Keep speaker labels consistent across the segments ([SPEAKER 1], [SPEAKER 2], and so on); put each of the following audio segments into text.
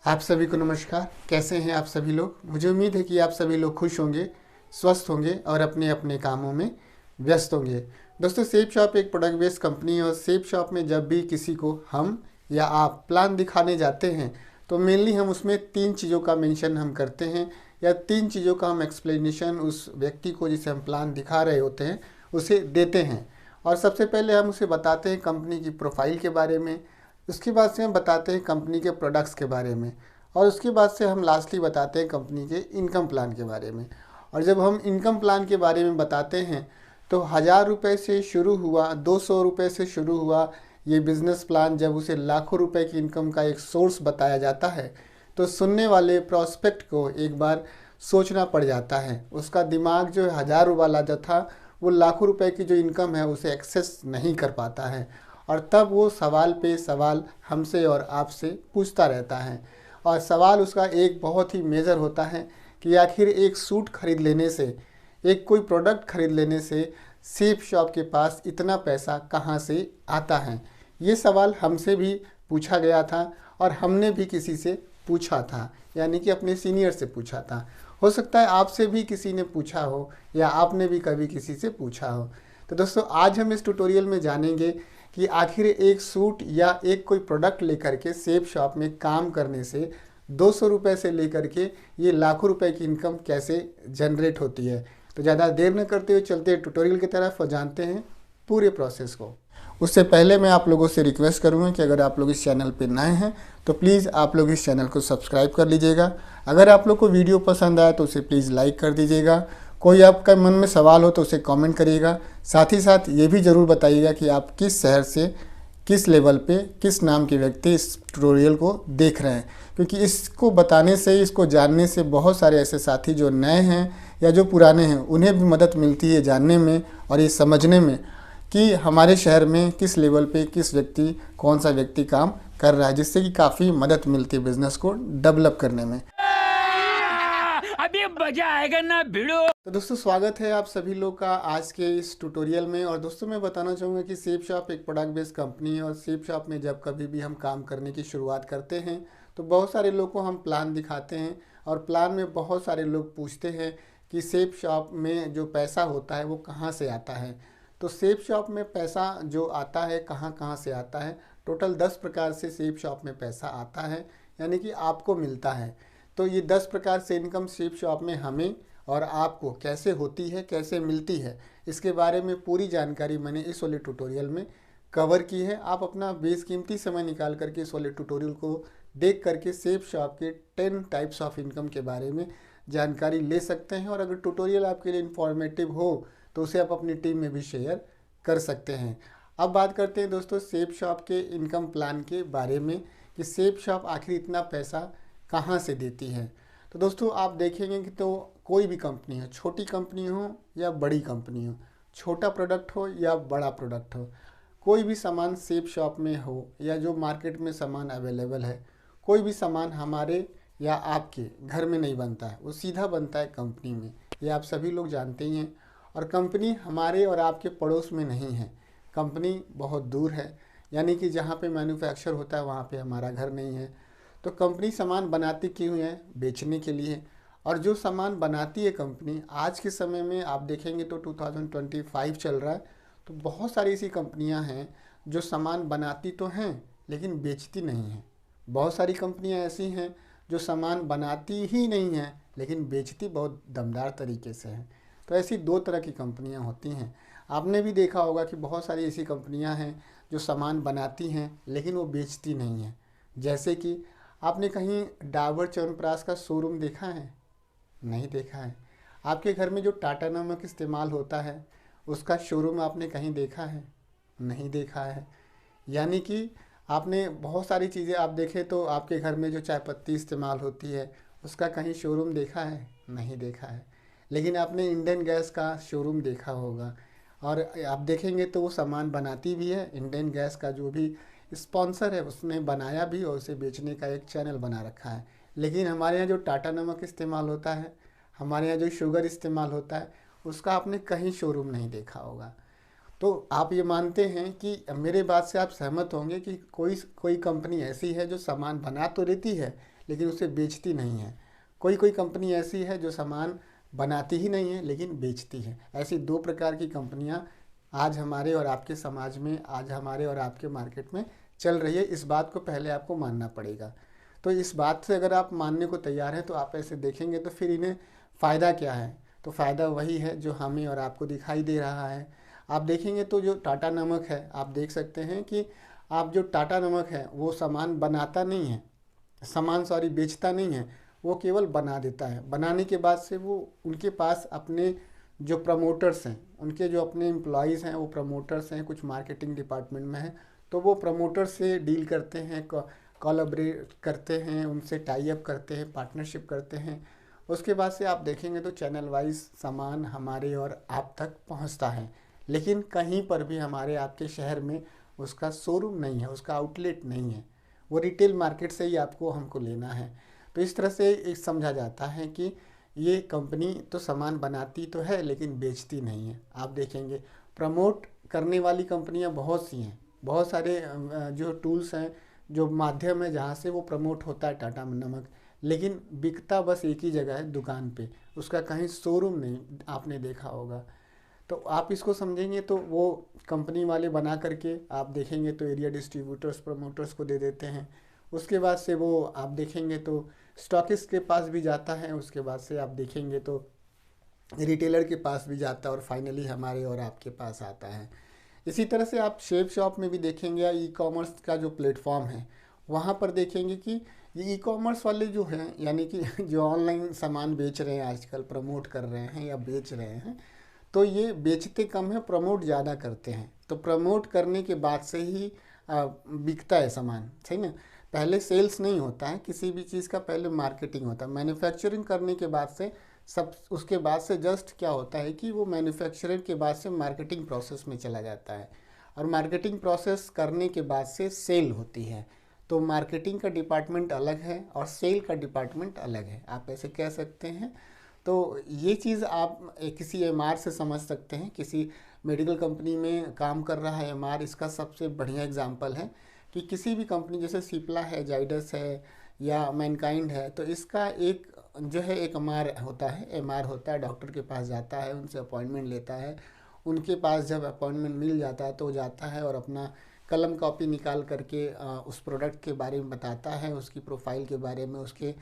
[SPEAKER 1] आप सभी को नमस्कार। कैसे हैं आप सभी लोग? मुझे उम्मीद है कि आप सभी लोग खुश होंगे, स्वस्थ होंगे और अपने अपने कामों में व्यस्त होंगे। दोस्तों, सेफ शॉप एक प्रोडक्ट बेस्ड कंपनी है और सेफ शॉप में जब भी किसी को हम या आप प्लान दिखाने जाते हैं तो मेनली हम उसमें 3 चीज़ों का मेंशन हम करते हैं या 3 चीज़ों का हम एक्सप्लेनेशन उस व्यक्ति को जिसे हम प्लान दिखा रहे होते हैं उसे देते हैं। और सबसे पहले हम उसे बताते हैं कंपनी की प्रोफाइल के बारे में, उसके बाद से हम बताते हैं कंपनी के प्रोडक्ट्स के बारे में और उसके बाद से हम लास्टली बताते हैं कंपनी के इनकम प्लान के बारे में। और जब हम इनकम प्लान के बारे में बताते हैं तो 1000 रुपये से शुरू हुआ, 200 रुपये से शुरू हुआ ये बिज़नेस प्लान जब उसे लाखों रुपए की इनकम का एक सोर्स बताया जाता है तो सुनने वाले प्रॉस्पेक्ट को एक बार सोचना पड़ जाता है। उसका दिमाग जो 1000 वाला जो था वो लाखों रुपए की जो इनकम है उसे एक्सेस नहीं कर पाता है और तब वो सवाल पे सवाल हमसे और आपसे पूछता रहता है। और सवाल उसका एक बहुत ही मेजर होता है कि आखिर एक सूट खरीद लेने से, एक कोई प्रोडक्ट खरीद लेने से सेफ शॉप के पास इतना पैसा कहाँ से आता है। ये सवाल हमसे भी पूछा गया था और हमने भी किसी से पूछा था, यानी कि अपने सीनियर से पूछा था। हो सकता है आपसे भी किसी ने पूछा हो या आपने भी कभी किसी से पूछा हो। तो दोस्तों, आज हम इस ट्यूटोरियल में जानेंगे कि आखिर एक सूट या एक कोई प्रोडक्ट लेकर के सेफ शॉप में काम करने से 200 रुपये से लेकर के ये लाखों रुपए की इनकम कैसे जनरेट होती है। तो ज़्यादा देर न करते हुए चलते हैं ट्यूटोरियल की तरफ और जानते हैं पूरे प्रोसेस को। उससे पहले मैं आप लोगों से रिक्वेस्ट करूंगा कि अगर आप लोग इस चैनल पर नए हैं तो प्लीज़ आप लोग इस चैनल को सब्सक्राइब कर लीजिएगा। अगर आप लोग को वीडियो पसंद आए तो उसे प्लीज़ लाइक कर दीजिएगा। कोई आपका मन में सवाल हो तो उसे कमेंट करिएगा। साथ ही साथ ये भी ज़रूर बताइएगा कि आप किस शहर से, किस लेवल पे, किस नाम के व्यक्ति इस ट्यूटोरियल को देख रहे हैं, क्योंकि इसको बताने से, इसको जानने से बहुत सारे ऐसे साथी जो नए हैं या जो पुराने हैं उन्हें भी मदद मिलती है जानने में और ये समझने में कि हमारे शहर में किस लेवल पे किस व्यक्ति, कौन सा व्यक्ति काम कर रहा है, जिससे कि काफ़ी मदद मिलती है बिज़नेस को डेवलप करने में।
[SPEAKER 2] अभी मजा आएगा ना भिड़ो।
[SPEAKER 1] तो दोस्तों, स्वागत है आप सभी लोग का आज के इस ट्यूटोरियल में। और दोस्तों, मैं बताना चाहूँगा कि सेफ शॉप एक प्रोडक्ट बेस्ड कंपनी है और सेफ शॉप में जब कभी भी हम काम करने की शुरुआत करते हैं तो बहुत सारे लोग को हम प्लान दिखाते हैं और प्लान में बहुत सारे लोग पूछते हैं कि सेफ शॉप में जो पैसा होता है वो कहाँ से आता है। तो सेफ शॉप में पैसा जो आता है कहाँ कहाँ से आता है, टोटल 10 प्रकार से सेफ शॉप में पैसा आता है, यानी कि आपको मिलता है। तो ये 10 प्रकार से इनकम सेफ शॉप में हमें और आपको कैसे होती है, कैसे मिलती है, इसके बारे में पूरी जानकारी मैंने इस वाले ट्यूटोरियल में कवर की है। आप अपना बेशकीमती समय निकाल करके इस वाले ट्यूटोरियल को देख करके सेफ शॉप के 10 टाइप्स ऑफ इनकम के बारे में जानकारी ले सकते हैं। और अगर ट्यूटोरियल आपके लिए इन्फॉर्मेटिव हो तो उसे आप अपनी टीम में भी शेयर कर सकते हैं। अब बात करते हैं दोस्तों सेफ शॉप के इनकम प्लान के बारे में कि सेफ शॉप आखिर इतना पैसा कहाँ से देती है। तो दोस्तों, आप देखेंगे कि तो कोई भी कंपनी हो, छोटी कंपनी हो या बड़ी कंपनी हो, छोटा प्रोडक्ट हो या बड़ा प्रोडक्ट हो, कोई भी सामान सेफ शॉप में हो या जो मार्केट में सामान अवेलेबल है, कोई भी सामान हमारे या आपके घर में नहीं बनता है, वो सीधा बनता है कंपनी में। ये आप सभी लोग जानते ही हैं। और कंपनी हमारे और आपके पड़ोस में नहीं है, कंपनी बहुत दूर है, यानी कि जहाँ पे मैन्युफैक्चर होता है वहाँ पे हमारा घर नहीं है। तो कंपनी सामान बनाती क्यों है? बेचने के लिए। और जो सामान बनाती है कंपनी, आज के समय में आप देखेंगे तो 2025 चल रहा है, तो बहुत सारी ऐसी कंपनियां हैं जो सामान बनाती तो हैं लेकिन बेचती नहीं हैं। बहुत सारी कंपनियां ऐसी हैं जो सामान बनाती ही नहीं हैं लेकिन बेचती बहुत दमदार तरीके से हैं। तो ऐसी 2 तरह की कंपनियां होती हैं। आपने भी देखा होगा कि बहुत सारी ऐसी कंपनियां हैं जो सामान बनाती हैं लेकिन वो बेचती नहीं हैं। जैसे कि आपने कहीं डाबर च्यवनप्राश का शोरूम देखा है? नहीं देखा है। आपके घर में जो टाटा नमक इस्तेमाल होता है उसका शोरूम आपने कहीं देखा है? नहीं देखा है। यानी कि आपने बहुत सारी चीज़ें आप देखें तो आपके घर में जो चाय पत्ती इस्तेमाल होती है उसका कहीं शोरूम देखा है? नहीं देखा है। लेकिन आपने इंडियन गैस का शोरूम देखा होगा और आप देखेंगे तो वो सामान बनाती भी है। इंडियन गैस का जो भी स्पॉन्सर है उसने बनाया भी और उसे बेचने का एक चैनल बना रखा है। लेकिन हमारे यहाँ जो टाटा नमक इस्तेमाल होता है, हमारे यहाँ जो शुगर इस्तेमाल होता है, उसका आपने कहीं शोरूम नहीं देखा होगा। तो आप ये मानते हैं कि मेरे बात से आप सहमत होंगे कि कोई कोई कंपनी ऐसी है जो सामान बना तो लेती है लेकिन उसे बेचती नहीं है। कोई कोई कंपनी ऐसी है जो सामान बनाती ही नहीं है लेकिन बेचती है। ऐसी दो प्रकार की कंपनियां आज हमारे और आपके समाज में, आज हमारे और आपके मार्केट में चल रही है। इस बात को पहले आपको मानना पड़ेगा। तो इस बात से अगर आप मानने को तैयार हैं तो आप ऐसे देखेंगे तो फिर इन्हें फ़ायदा क्या है? तो फ़ायदा वही है जो हमें और आपको दिखाई दे रहा है। आप देखेंगे तो जो टाटा नमक है, आप देख सकते हैं कि आप जो टाटा नमक है वो सामान बनाता नहीं है, सामान सॉरी बेचता नहीं है, वो केवल बना देता है। बनाने के बाद से वो उनके पास अपने जो प्रमोटर्स हैं, उनके जो अपने एम्प्लॉयज़ हैं वो प्रमोटर्स हैं, कुछ मार्केटिंग डिपार्टमेंट में हैं, तो वो प्रमोटर से डील करते हैं, कोलैबोरेट करते हैं, उनसे टाई अप करते हैं, पार्टनरशिप करते हैं। उसके बाद से आप देखेंगे तो चैनल वाइज सामान हमारे और आप तक पहुंचता है, लेकिन कहीं पर भी हमारे आपके शहर में उसका शोरूम नहीं है, उसका आउटलेट नहीं है। वो रिटेल मार्केट से ही आपको हमको लेना है। तो इस तरह से एक समझा जाता है कि ये कंपनी तो सामान बनाती तो है लेकिन बेचती नहीं है। आप देखेंगे प्रमोट करने वाली कंपनियां बहुत सी हैं, बहुत सारे जो टूल्स हैं, जो माध्यम है जहाँ से वो प्रमोट होता है टाटा नमक, लेकिन बिकता बस एक ही जगह है, दुकान पे। उसका कहीं शोरूम नहीं, आपने देखा होगा। तो आप इसको समझेंगे तो वो कंपनी वाले बना करके आप देखेंगे तो एरिया डिस्ट्रीब्यूटर्स प्रमोटर्स को दे देते हैं। उसके बाद से वो आप देखेंगे तो स्टॉकिस्ट के पास भी जाता है, उसके बाद से आप देखेंगे तो रिटेलर के पास भी जाता है और फाइनली हमारे और आपके पास आता है। इसी तरह से आप शेप शॉप में भी देखेंगे या ई कॉमर्स का जो प्लेटफॉर्म है वहाँ पर देखेंगे कि ये ई कॉमर्स वाले जो हैं, यानी कि जो ऑनलाइन सामान बेच रहे हैं आजकल, प्रमोट कर रहे हैं या बेच रहे हैं, तो ये बेचते कम है, प्रमोट ज़्यादा करते हैं। तो प्रमोट करने के बाद से ही बिकता है सामान, सही ना। पहले सेल्स नहीं होता है किसी भी चीज़ का, पहले मार्केटिंग होता है। मैन्युफैक्चरिंग करने के बाद से सब, उसके बाद से जस्ट क्या होता है कि वो मैन्युफैक्चरिंग के बाद से मार्केटिंग प्रोसेस में चला जाता है, और मार्केटिंग प्रोसेस करने के बाद से सेल होती है। तो मार्केटिंग का डिपार्टमेंट अलग है और सेल का डिपार्टमेंट अलग है, आप ऐसे कह सकते हैं। तो ये चीज़ आप किसी एमआर से समझ सकते हैं। किसी मेडिकल कंपनी में काम कर रहा है एमआर, इसका सबसे बढ़िया एग्जांपल है कि किसी भी कंपनी जैसे सिप्ला है, जाइडस है या मैनकाइंड है, तो इसका एक जो है एक एमआर होता है। एमआर होता है, डॉक्टर के पास जाता है, उनसे अपॉइंटमेंट लेता है। उनके पास जब अपॉइंटमेंट मिल जाता है तो वो जाता है और अपना कलम कॉपी निकाल करके उस प्रोडक्ट के बारे में बताता है, उसकी प्रोफाइल के बारे में, उसके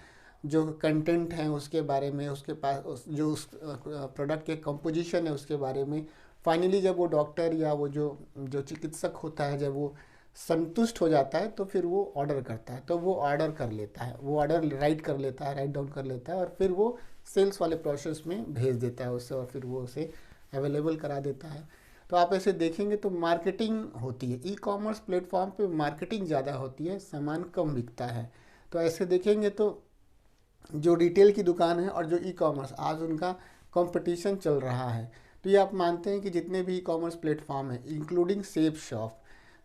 [SPEAKER 1] जो कंटेंट हैं उसके बारे में, उसके पास जो उस प्रोडक्ट के कंपोजिशन है उसके बारे में। फाइनली जब वो डॉक्टर या वो जो जो चिकित्सक होता है, जब वो संतुष्ट हो जाता है तो फिर वो ऑर्डर करता है। तो वो ऑर्डर कर लेता है, वो ऑर्डर राइट कर लेता है, राइट डाउन कर लेता है, और फिर वो सेल्स वाले प्रोसेस में भेज देता है उसे, और फिर वो उसे अवेलेबल करा देता है। तो आप ऐसे देखेंगे तो मार्केटिंग होती है, ई कॉमर्स प्लेटफॉर्म पे मार्केटिंग ज़्यादा होती है, सामान कम बिकता है। तो ऐसे देखेंगे तो जो रिटेल की दुकान है और जो ई कॉमर्स, आज उनका कंपटीशन चल रहा है। तो ये आप मानते हैं कि जितने भी ई कॉमर्स प्लेटफॉर्म हैं इंक्लूडिंग सेफ शॉप,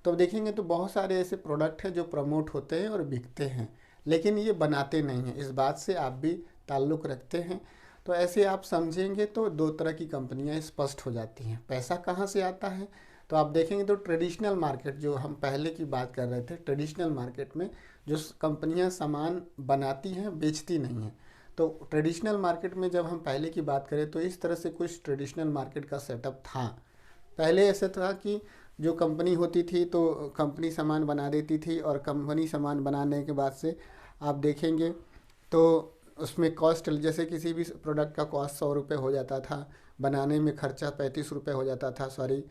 [SPEAKER 1] तो देखेंगे तो बहुत सारे ऐसे प्रोडक्ट हैं जो प्रमोट होते हैं और बिकते हैं, लेकिन ये बनाते नहीं हैं। इस बात से आप भी ताल्लुक़ रखते हैं। तो ऐसे आप समझेंगे तो दो तरह की कंपनियां स्पष्ट हो जाती हैं। पैसा कहाँ से आता है? तो आप देखेंगे तो ट्रेडिशनल मार्केट, जो हम पहले की बात कर रहे थे, ट्रेडिशनल मार्केट में जो कंपनियां सामान बनाती हैं बेचती नहीं हैं। तो ट्रेडिशनल मार्केट में जब हम पहले की बात करें तो इस तरह से कुछ ट्रेडिशनल मार्केट का सेटअप था। पहले ऐसा था कि जो कंपनी होती थी तो कंपनी सामान बना देती थी, और कंपनी सामान बनाने के बाद से आप देखेंगे तो उसमें कॉस्ट, जैसे किसी भी प्रोडक्ट का कॉस्ट 100 रुपये हो जाता था, बनाने में खर्चा 35 रुपये हो जाता था, सॉरी,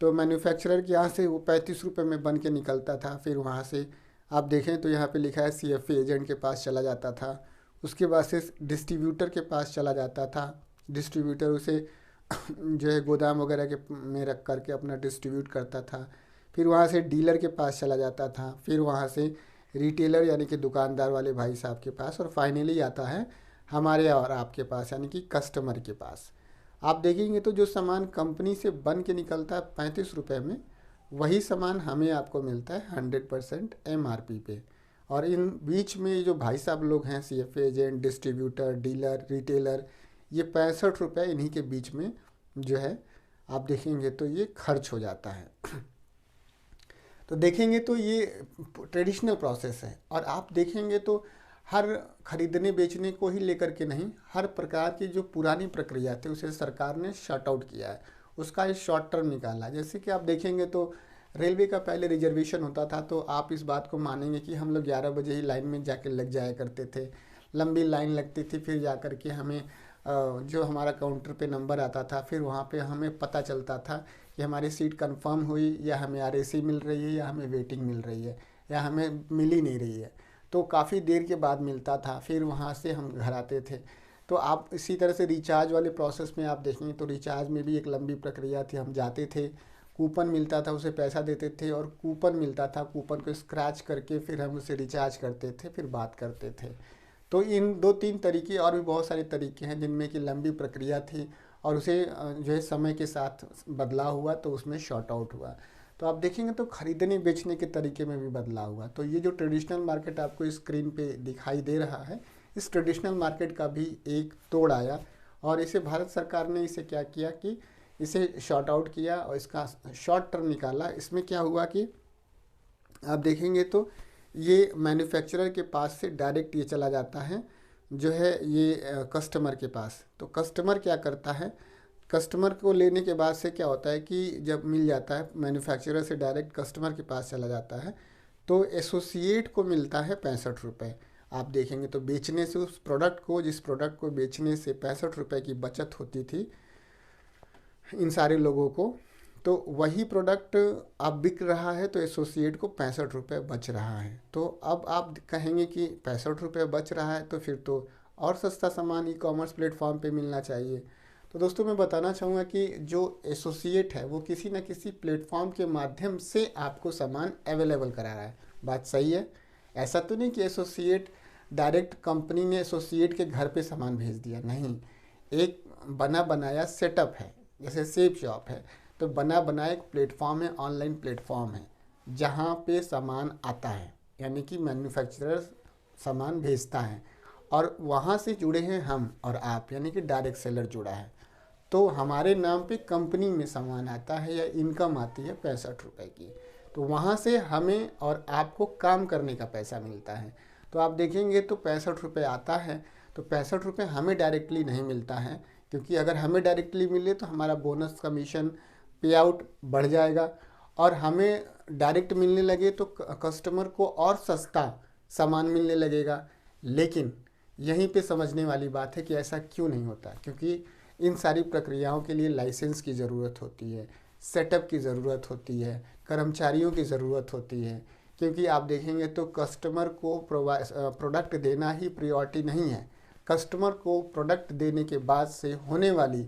[SPEAKER 1] तो मैन्युफैक्चरर के यहाँ से वो 35 रुपये में बन के निकलता था। फिर वहाँ से आप देखें तो यहाँ पे लिखा है CFA एजेंट के पास चला जाता था, उसके बाद से डिस्ट्रीब्यूटर के पास चला जाता था, डिस्ट्रीब्यूटर उसे जो है गोदाम वगैरह के में रख करके अपना डिस्ट्रीब्यूट करता था। फिर वहाँ से डीलर के पास चला जाता था, फिर वहाँ से रिटेलर यानी कि दुकानदार वाले भाई साहब के पास, और फाइनली आता है हमारे और आपके पास यानी कि कस्टमर के पास। आप देखेंगे तो जो सामान कंपनी से बन के निकलता है 35 रुपये में, वही सामान हमें आपको मिलता है 100% MRP पे। और इन बीच में जो भाई साहब लोग हैं, CFA agent, distributor, dealer, retailer, ये 65 रुपये इन्हीं के बीच में जो है आप देखेंगे तो ये खर्च हो जाता है। तो देखेंगे तो ये ट्रेडिशनल प्रोसेस है। और आप देखेंगे तो हर खरीदने बेचने को ही लेकर के नहीं, हर प्रकार की जो पुरानी प्रक्रिया थी उसे सरकार ने शट आउट किया है, उसका एक शॉर्ट टर्म निकाला। जैसे कि आप देखेंगे तो रेलवे का पहले रिजर्वेशन होता था, तो आप इस बात को मानेंगे कि हम लोग 11 बजे ही लाइन में जाके लग जाया करते थे, लंबी लाइन लगती थी, फिर जा कर के हमें जो हमारा काउंटर पे नंबर आता था, फिर वहाँ पे हमें पता चलता था कि हमारी सीट कंफर्म हुई या हमें आरएसी मिल रही है या हमें वेटिंग मिल रही है या हमें मिल ही नहीं रही है। तो काफ़ी देर के बाद मिलता था, फिर वहाँ से हम घर आते थे। तो आप इसी तरह से रिचार्ज वाले प्रोसेस में आप देखेंगे तो रिचार्ज में भी एक लंबी प्रक्रिया थी। हम जाते थे, कूपन मिलता था, उसे पैसा देते थे और कूपन मिलता था, कूपन को स्क्रैच करके फिर हम उसे रिचार्ज करते थे, फिर बात करते थे। तो इन 2-3 तरीके और भी बहुत सारे तरीके हैं जिनमें कि लंबी प्रक्रिया थी और उसे जो है समय के साथ बदलाव हुआ तो उसमें शॉर्ट आउट हुआ। तो आप देखेंगे तो खरीदने बेचने के तरीके में भी बदलाव हुआ। तो ये जो ट्रेडिशनल मार्केट आपको स्क्रीन पे दिखाई दे रहा है, इस ट्रेडिशनल मार्केट का भी एक तोड़ आया और इसे भारत सरकार ने इसे क्या किया कि इसे शॉर्ट आउट किया और इसका शॉर्ट टर्म निकाला। इसमें क्या हुआ कि आप देखेंगे तो ये मैन्युफैक्चरर के पास से डायरेक्ट ये चला जाता है जो है ये कस्टमर के पास। तो कस्टमर क्या करता है, कस्टमर को लेने के बाद से क्या होता है कि जब मिल जाता है मैन्युफैक्चरर से डायरेक्ट कस्टमर के पास चला जाता है तो एसोसिएट को मिलता है 65 रुपये। आप देखेंगे तो बेचने से उस प्रोडक्ट को, जिस प्रोडक्ट को बेचने से 65 रुपये की बचत होती थी इन सारे लोगों को, तो वही प्रोडक्ट अब बिक रहा है तो एसोसिएट को 65 रुपये बच रहा है। तो अब आप कहेंगे कि 65 रुपये बच रहा है तो फिर तो और सस्ता सामान ई कॉमर्स प्लेटफॉर्म पे मिलना चाहिए। तो दोस्तों मैं बताना चाहूँगा कि जो एसोसिएट है वो किसी न किसी प्लेटफॉर्म के माध्यम से आपको सामान अवेलेबल करा रहा है। बात सही है, ऐसा तो नहीं कि एसोसिएट डायरेक्ट कंपनी ने एसोसिएट के घर पे सामान भेज दिया, नहीं। एक बना बनाया सेटअप है, जैसे सेफ शॉप है तो बना बनाया एक प्लेटफॉर्म है, ऑनलाइन प्लेटफॉर्म है जहाँ पे सामान आता है, यानी कि मैन्युफैक्चरर सामान भेजता है और वहाँ से जुड़े हैं हम और आप, यानी कि डायरेक्ट सेलर जुड़ा है। तो हमारे नाम पे कंपनी में सामान आता है या इनकम आती है 65 रुपये की, तो वहाँ से हमें और आपको काम करने का पैसा मिलता है। तो आप देखेंगे तो 65 रुपये आता है, तो 65 रुपये हमें डायरेक्टली नहीं मिलता है, क्योंकि अगर हमें डायरेक्टली मिले तो हमारा बोनस कमीशन पे आउट बढ़ जाएगा और हमें डायरेक्ट मिलने लगे तो कस्टमर को और सस्ता सामान मिलने लगेगा। लेकिन यहीं पे समझने वाली बात है कि ऐसा क्यों नहीं होता, क्योंकि इन सारी प्रक्रियाओं के लिए लाइसेंस की ज़रूरत होती है, सेटअप की ज़रूरत होती है, कर्मचारियों की ज़रूरत होती है। क्योंकि आप देखेंगे तो कस्टमर को प्रोडक्ट देना ही प्रायोरिटी नहीं है, कस्टमर को प्रोडक्ट देने के बाद से होने वाली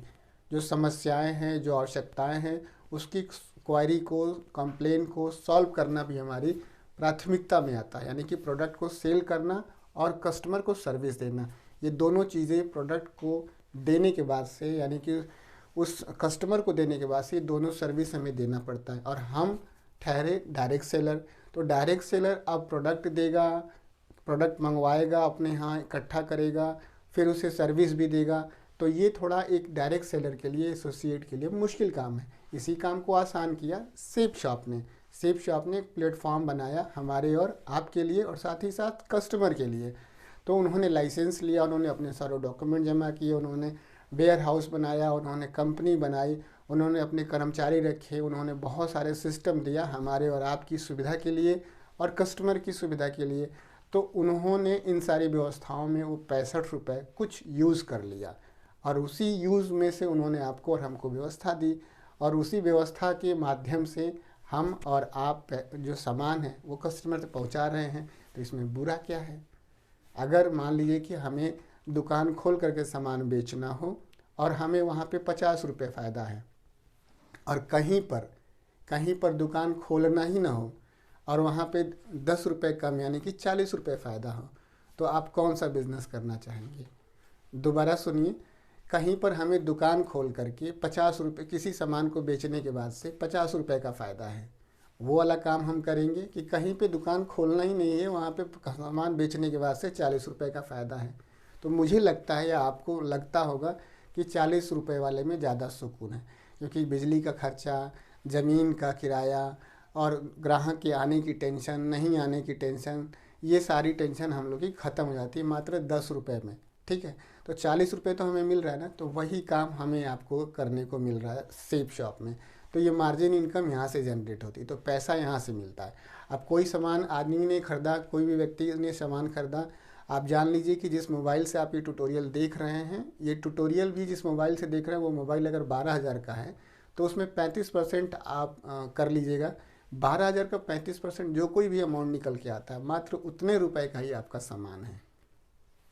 [SPEAKER 1] जो समस्याएं हैं, जो आवश्यकताएं हैं, उसकी क्वायरी को, कंप्लेन को सॉल्व करना भी हमारी प्राथमिकता में आता है। यानी कि प्रोडक्ट को सेल करना और कस्टमर को सर्विस देना, ये दोनों चीज़ें प्रोडक्ट को देने के बाद से, यानी कि उस कस्टमर को देने के बाद से ये दोनों सर्विस हमें देना पड़ता है। और हम ठहरे डायरेक्ट सेलर, तो डायरेक्ट सेलर अब प्रोडक्ट देगा, प्रोडक्ट मंगवाएगा, अपने यहाँ इकट्ठा करेगा, फिर उसे सर्विस भी देगा। तो ये थोड़ा एक डायरेक्ट सेलर के लिए, एसोसिएट के लिए मुश्किल काम है। इसी काम को आसान किया सेफ शॉप ने। सेफ शॉप ने एक प्लेटफॉर्म बनाया हमारे और आपके लिए और साथ ही साथ कस्टमर के लिए। तो उन्होंने लाइसेंस लिया, उन्होंने अपने सारे डॉक्यूमेंट जमा किए, उन्होंने वेयर हाउस बनाया, उन्होंने कंपनी बनाई, उन्होंने अपने कर्मचारी रखे, उन्होंने बहुत सारे सिस्टम दिया हमारे और आपकी सुविधा के लिए और कस्टमर की सुविधा के लिए। तो उन्होंने इन सारी व्यवस्थाओं में वो 65 रुपये कुछ यूज़ कर लिया और उसी यूज़ में से उन्होंने आपको और हमको व्यवस्था दी और उसी व्यवस्था के माध्यम से हम और आप जो सामान है वो कस्टमर तक पहुंचा रहे हैं। तो इसमें बुरा क्या है? अगर मान लीजिए कि हमें दुकान खोल करके सामान बेचना हो और हमें वहाँ पे 50 रुपये फ़ायदा है और कहीं पर दुकान खोलना ही ना हो और वहाँ पे 10 रुपये कम यानी कि 40 रुपये फ़ायदा हो, तो आप कौन सा बिज़नेस करना चाहेंगे? दोबारा सुनिए, कहीं पर हमें दुकान खोल करके 50 रुपये किसी सामान को बेचने के बाद से 50 रुपये का फ़ायदा है, वो वाला काम हम करेंगे कि कहीं पे दुकान खोलना ही नहीं है, वहाँ पे सामान बेचने के बाद से 40 रुपये का फ़ायदा है? तो मुझे लगता है या आपको लगता होगा कि 40 रुपये वाले में ज़्यादा सुकून है, क्योंकि बिजली का खर्चा, ज़मीन का किराया और ग्राहक के आने की टेंशन, नहीं आने की टेंशन, ये सारी टेंशन हम लोग की ख़त्म हो जाती है मात्र 10 रुपये में। ठीक है, तो 40 रुपये तो हमें मिल रहा है ना, तो वही काम हमें आपको करने को मिल रहा है सेफ शॉप में। तो ये मार्जिन इनकम यहाँ से जनरेट होती है, तो पैसा यहाँ से मिलता है। अब कोई सामान आदमी ने खरीदा, कोई भी व्यक्ति ने सामान खरीदा, आप जान लीजिए कि जिस मोबाइल से आप ये ट्यूटोरियल देख रहे हैं, ये ट्यूटोरियल भी जिस मोबाइल से देख रहे हैं, वो मोबाइल अगर 12,000 का है तो उसमें 35% आप कर लीजिएगा। 12,000 का 35% जो कोई भी अमाउंट निकल के आता है, मात्र उतने रुपए का ही आपका सामान है।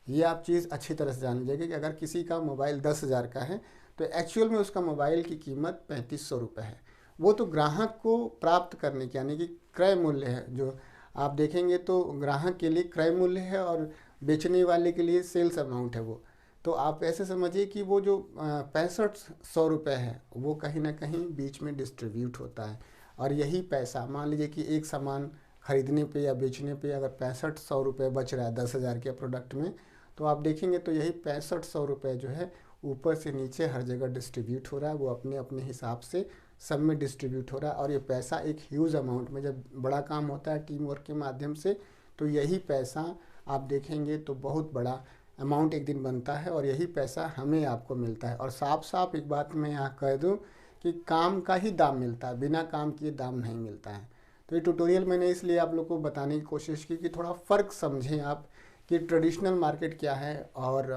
[SPEAKER 1] ये आप चीज़ अच्छी तरह से जान लीजिएगा कि अगर किसी का मोबाइल 10,000 का है तो एक्चुअल में उसका मोबाइल की कीमत 3500 रुपये है। वो तो ग्राहक को प्राप्त करने की, यानी कि क्रय मूल्य है। जो आप देखेंगे तो ग्राहक के लिए क्रय मूल्य है और बेचने वाले के लिए सेल्स अमाउंट है वो। तो आप ऐसे समझिए कि वो जो 6500 रुपये है वो कहीं ना कहीं बीच में डिस्ट्रीब्यूट होता है। और यही पैसा, मान लीजिए कि एक सामान खरीदने पे या बेचने पे अगर 6500 रुपये बच रहा है 10,000 के प्रोडक्ट में, तो आप देखेंगे तो यही 6500 रुपये जो है ऊपर से नीचे हर जगह डिस्ट्रीब्यूट हो रहा है। वो अपने अपने हिसाब से सब में डिस्ट्रीब्यूट हो रहा है। और ये पैसा एक ह्यूज अमाउंट में, जब बड़ा काम होता है टीम वर्क के माध्यम से, तो यही पैसा आप देखेंगे तो बहुत बड़ा अमाउंट एक दिन बनता है और यही पैसा हमें आपको मिलता है। और साफ साफ एक बात मैं यहाँ कह दूँ कि काम का ही दाम मिलता है, बिना काम किए दाम नहीं मिलता है। तो ये ट्यूटोरियल मैंने इसलिए आप लोग को बताने की कोशिश की कि थोड़ा फ़र्क समझें आप कि ट्रेडिशनल मार्केट क्या है और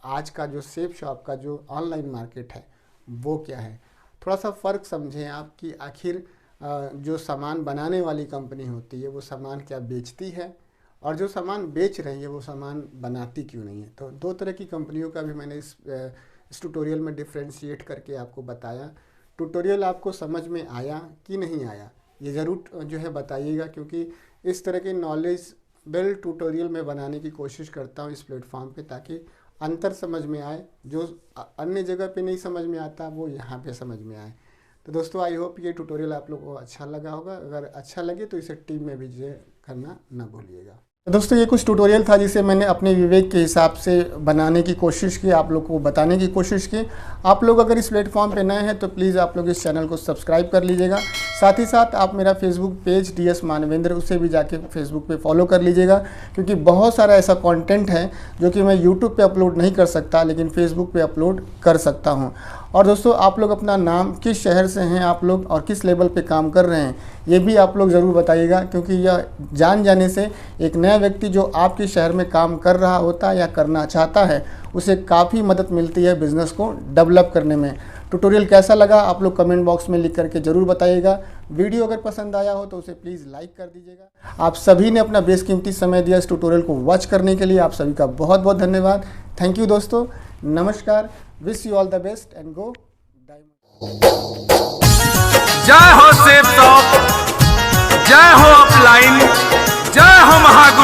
[SPEAKER 1] आज का जो सेफ शॉप का जो ऑनलाइन मार्केट है वो क्या है। थोड़ा सा फ़र्क समझें आप कि आखिर जो सामान बनाने वाली कंपनी होती है वो सामान क्या बेचती है, और जो सामान बेच रही है वो सामान बनाती क्यों नहीं है। तो दो तरह की कंपनियों का भी मैंने इस ट्यूटोरियल में डिफ्रेंशिएट करके आपको बताया। ट्यूटोरियल आपको समझ में आया कि नहीं आया, ये ज़रूर जो है बताइएगा, क्योंकि इस तरह के नॉलेजेबल ट्यूटोरियल मैं बनाने की कोशिश करता हूँ इस प्लेटफॉर्म पे, ताकि अंतर समझ में आए। जो अन्य जगह पे नहीं समझ में आता वो यहाँ पे समझ में आए। तो दोस्तों, आई होप ये ट्यूटोरियल आप लोगों को अच्छा लगा होगा। अगर अच्छा लगे तो इसे टीम में भी जो करना ना भूलिएगा। तो दोस्तों, ये कुछ ट्यूटोरियल था जिसे मैंने अपने विवेक के हिसाब से बनाने की कोशिश की, आप लोग को बताने की कोशिश की। आप लोग अगर इस प्लेटफॉर्म पे नए हैं तो प्लीज़ आप लोग इस चैनल को सब्सक्राइब कर लीजिएगा। साथ ही साथ आप मेरा फेसबुक पेज DS मानवेंद्र, उसे भी जाके फेसबुक पे फॉलो कर लीजिएगा, क्योंकि बहुत सारा ऐसा कंटेंट है जो कि मैं यूट्यूब पे अपलोड नहीं कर सकता लेकिन फेसबुक पे अपलोड कर सकता हूँ। और दोस्तों, आप लोग अपना नाम, किस शहर से हैं आप लोग और किस लेवल पे काम कर रहे हैं, ये भी आप लोग ज़रूर बताइएगा, क्योंकि यह जान जाने से एक नया व्यक्ति जो आपके शहर में काम कर रहा होता है या करना चाहता है उसे काफ़ी मदद मिलती है बिज़नेस को डेवलप करने में। ट्यूटोरियल कैसा लगा आप लोग कमेंट बॉक्स में लिख करके ज़रूर बताइएगा। वीडियो अगर पसंद आया हो तो उसे प्लीज़ लाइक कर दीजिएगा। आप सभी ने अपना बेशकीमती समय दिया इस ट्यूटोरियल को वॉच करने के लिए, आप सभी का बहुत बहुत धन्यवाद। थैंक यू दोस्तों, नमस्कार, wish you all the best and go diamond.
[SPEAKER 3] जय हो सेफ शॉप, जय हो अपलाइन, जय हो महागुरु।